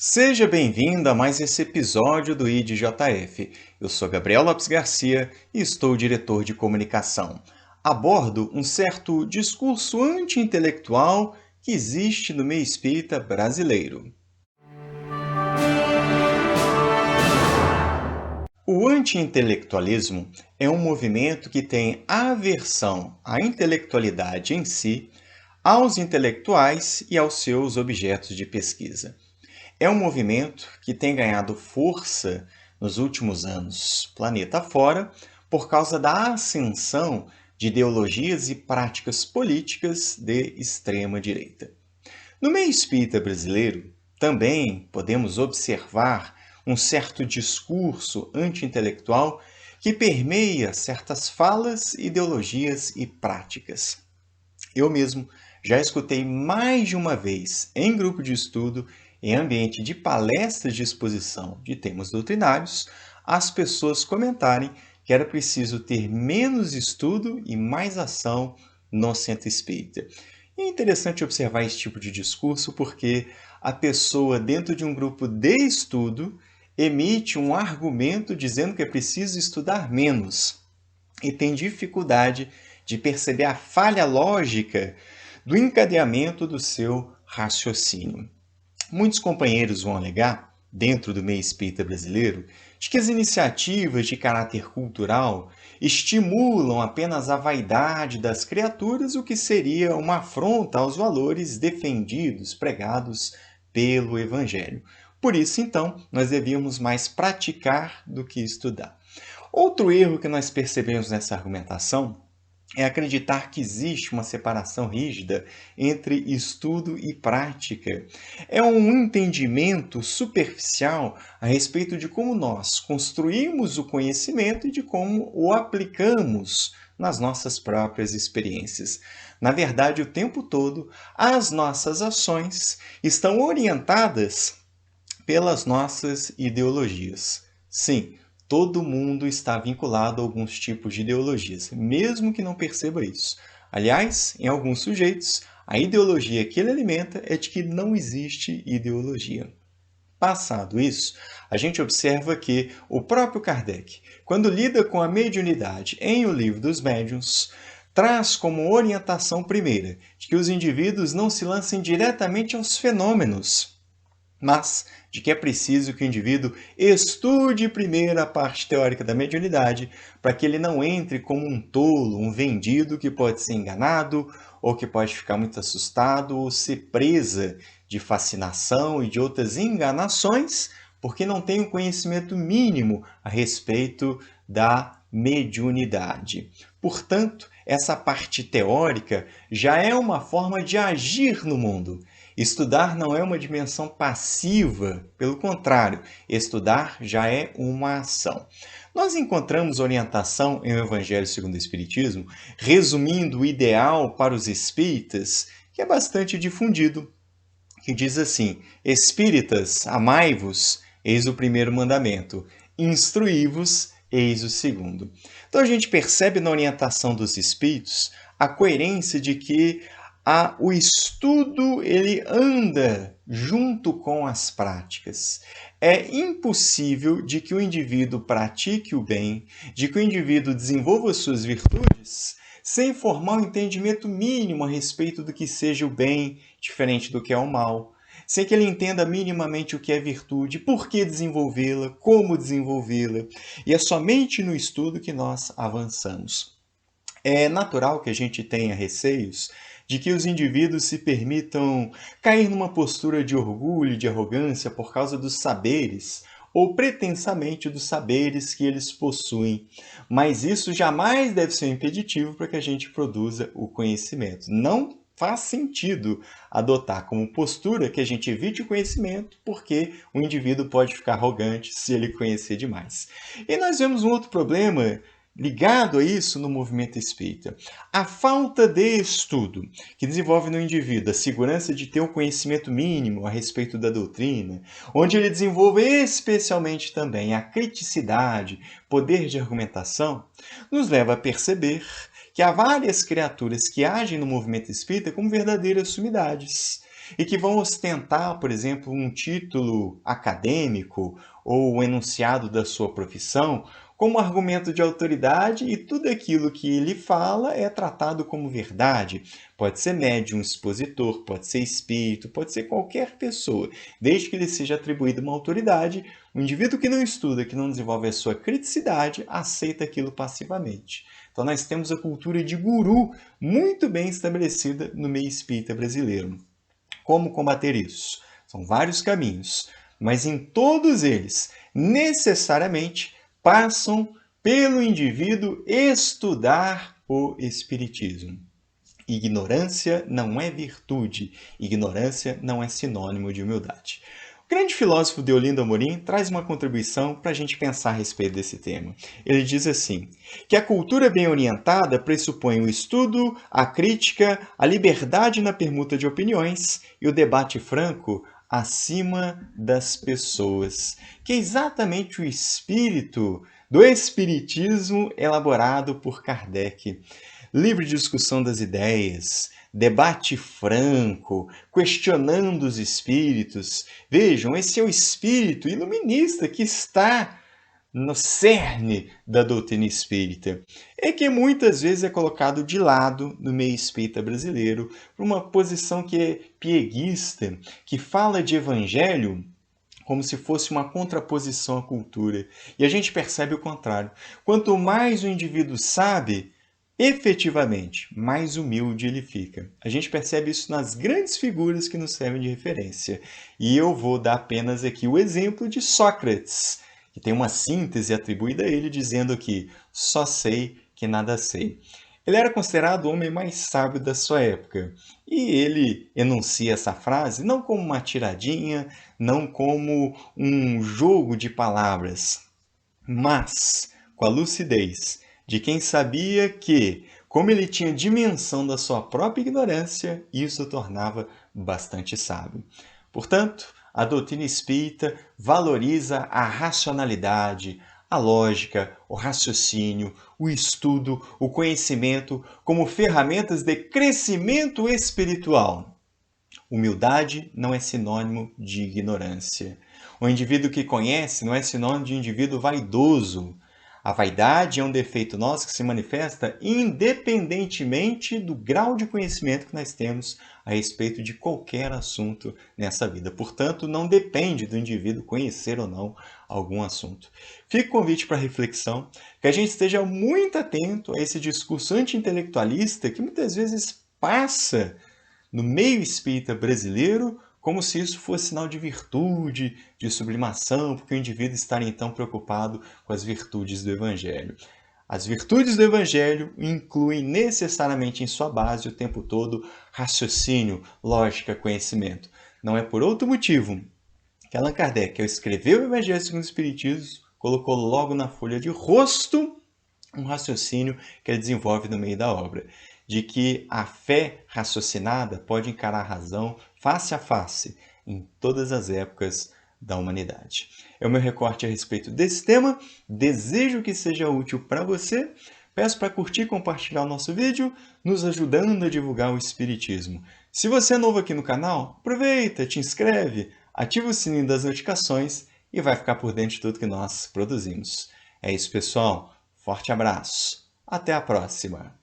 Seja bem-vindo a mais esse episódio do IDJF. Eu sou Gabriel Lopes Garcia e estou diretor de comunicação. Abordo um certo discurso anti-intelectual que existe no meio espírita brasileiro. O anti-intelectualismo é um movimento que tem aversão à intelectualidade em si, aos intelectuais e aos seus objetos de pesquisa. É um movimento que tem ganhado força nos últimos anos, planeta fora, por causa da ascensão de ideologias e práticas políticas de extrema direita. No meio espírita brasileiro, também podemos observar um certo discurso anti-intelectual que permeia certas falas, ideologias e práticas. Eu mesmo já escutei mais de uma vez, em grupo de estudo, em ambiente de palestras de exposição de temas doutrinários, as pessoas comentarem que era preciso ter menos estudo e mais ação no centro espírita. E é interessante observar esse tipo de discurso porque a pessoa, dentro de um grupo de estudo, emite um argumento dizendo que é preciso estudar menos e tem dificuldade de perceber a falha lógica do encadeamento do seu raciocínio. Muitos companheiros vão alegar, dentro do meio espírita brasileiro, de que as iniciativas de caráter cultural estimulam apenas a vaidade das criaturas, o que seria uma afronta aos valores defendidos, pregados pelo Evangelho. Por isso, então, nós devíamos mais praticar do que estudar. Outro erro que nós percebemos nessa argumentação é acreditar que existe uma separação rígida entre estudo e prática. É um entendimento superficial a respeito de como nós construímos o conhecimento e de como o aplicamos nas nossas próprias experiências. Na verdade, o tempo todo, as nossas ações estão orientadas pelas nossas ideologias. Sim, todo mundo está vinculado a alguns tipos de ideologias, mesmo que não perceba isso. Aliás, em alguns sujeitos, a ideologia que ele alimenta é de que não existe ideologia. Passado isso, a gente observa que o próprio Kardec, quando lida com a mediunidade em O Livro dos Médiuns, traz como orientação primeira de que os indivíduos não se lancem diretamente aos fenômenos, mas de que é preciso que o indivíduo estude primeiro a parte teórica da mediunidade, para que ele não entre como um tolo, um vendido que pode ser enganado, ou que pode ficar muito assustado, ou ser presa de fascinação e de outras enganações, porque não tem um conhecimento mínimo a respeito da mediunidade. Portanto, essa parte teórica já é uma forma de agir no mundo. Estudar não é uma dimensão passiva, pelo contrário, estudar já é uma ação. Nós encontramos orientação em O Evangelho segundo o Espiritismo, resumindo o ideal para os espíritas, que é bastante difundido, que diz assim: Espíritas, amai-vos, eis o primeiro mandamento, instruí-vos, eis o segundo. Então a gente percebe na orientação dos espíritos a coerência de que o estudo ele anda junto com as práticas. É impossível de que o indivíduo pratique o bem, de que o indivíduo desenvolva suas virtudes, sem formar um entendimento mínimo a respeito do que seja o bem, diferente do que é o mal, sem que ele entenda minimamente o que é virtude, por que desenvolvê-la, como desenvolvê-la. E é somente no estudo que nós avançamos. É natural que a gente tenha receios de que os indivíduos se permitam cair numa postura de orgulho, de arrogância por causa dos saberes, ou pretensamente dos saberes que eles possuem. Mas isso jamais deve ser um impeditivo para que a gente produza o conhecimento. Não faz sentido adotar como postura que a gente evite o conhecimento, porque o indivíduo pode ficar arrogante se ele conhecer demais. E nós vemos um outro problema ligado a isso no movimento espírita. A falta de estudo, que desenvolve no indivíduo a segurança de ter um conhecimento mínimo a respeito da doutrina, onde ele desenvolve especialmente também a criticidade, poder de argumentação, nos leva a perceber que há várias criaturas que agem no movimento espírita como verdadeiras sumidades. e que vão ostentar, por exemplo, um título acadêmico ou o enunciado da sua profissão como argumento de autoridade e tudo aquilo que ele fala é tratado como verdade. Pode ser médium, expositor, pode ser espírito, pode ser qualquer pessoa, desde que lhe seja atribuída uma autoridade. O indivíduo que não estuda, que não desenvolve a sua criticidade, aceita aquilo passivamente. Então nós temos a cultura de guru muito bem estabelecida no meio espírita brasileiro. Como combater isso? São vários caminhos, mas em todos eles, necessariamente, passam pelo indivíduo estudar o Espiritismo. Ignorância não é virtude, ignorância não é sinônimo de humildade. O grande filósofo Deolindo Amorim traz uma contribuição para a gente pensar a respeito desse tema. Ele diz assim, que a cultura bem orientada pressupõe o estudo, a crítica, a liberdade na permuta de opiniões e o debate franco acima das pessoas, que é exatamente o espírito do espiritismo elaborado por Kardec. Livre discussão das ideias, debate franco, questionando os espíritos. Vejam, esse é o espírito iluminista que está no cerne da doutrina espírita. É que muitas vezes é colocado de lado no meio espírita brasileiro por uma posição que é pieguista, que fala de evangelho como se fosse uma contraposição à cultura. E a gente percebe o contrário. Quanto mais o indivíduo sabe, efetivamente, mais humilde ele fica. A gente percebe isso nas grandes figuras que nos servem de referência. E eu vou dar apenas aqui o exemplo de Sócrates, que tem uma síntese atribuída a ele dizendo que só sei que nada sei. Ele era considerado o homem mais sábio da sua época. E ele enuncia essa frase não como uma tiradinha, não como um jogo de palavras, mas com a lucidez de quem sabia que, como ele tinha dimensão da sua própria ignorância, isso o tornava bastante sábio. Portanto, a doutrina espírita valoriza a racionalidade, a lógica, o raciocínio, o estudo, o conhecimento como ferramentas de crescimento espiritual. Humildade não é sinônimo de ignorância. O indivíduo que conhece não é sinônimo de indivíduo vaidoso. A vaidade é um defeito nosso que se manifesta independentemente do grau de conhecimento que nós temos a respeito de qualquer assunto nessa vida. Portanto, não depende do indivíduo conhecer ou não algum assunto. Fica o convite para reflexão, que a gente esteja muito atento a esse discurso anti-intelectualista que muitas vezes passa no meio espírita brasileiro como se isso fosse sinal de virtude, de sublimação, porque o indivíduo estaria então preocupado com as virtudes do Evangelho. As virtudes do Evangelho incluem necessariamente em sua base o tempo todo raciocínio, lógica, conhecimento. Não é por outro motivo que Allan Kardec, ao escrever o Evangelho segundo o Espiritismo, colocou logo na folha de rosto um raciocínio que ele desenvolve no meio da obra, de que a fé raciocinada pode encarar a razão face a face em todas as épocas da humanidade. É o meu recorte a respeito desse tema, desejo que seja útil para você, peço para curtir e compartilhar o nosso vídeo, nos ajudando a divulgar o Espiritismo. Se você é novo aqui no canal, aproveita, te inscreve, ativa o sininho das notificações e vai ficar por dentro de tudo que nós produzimos. É isso, pessoal. Forte abraço. Até a próxima.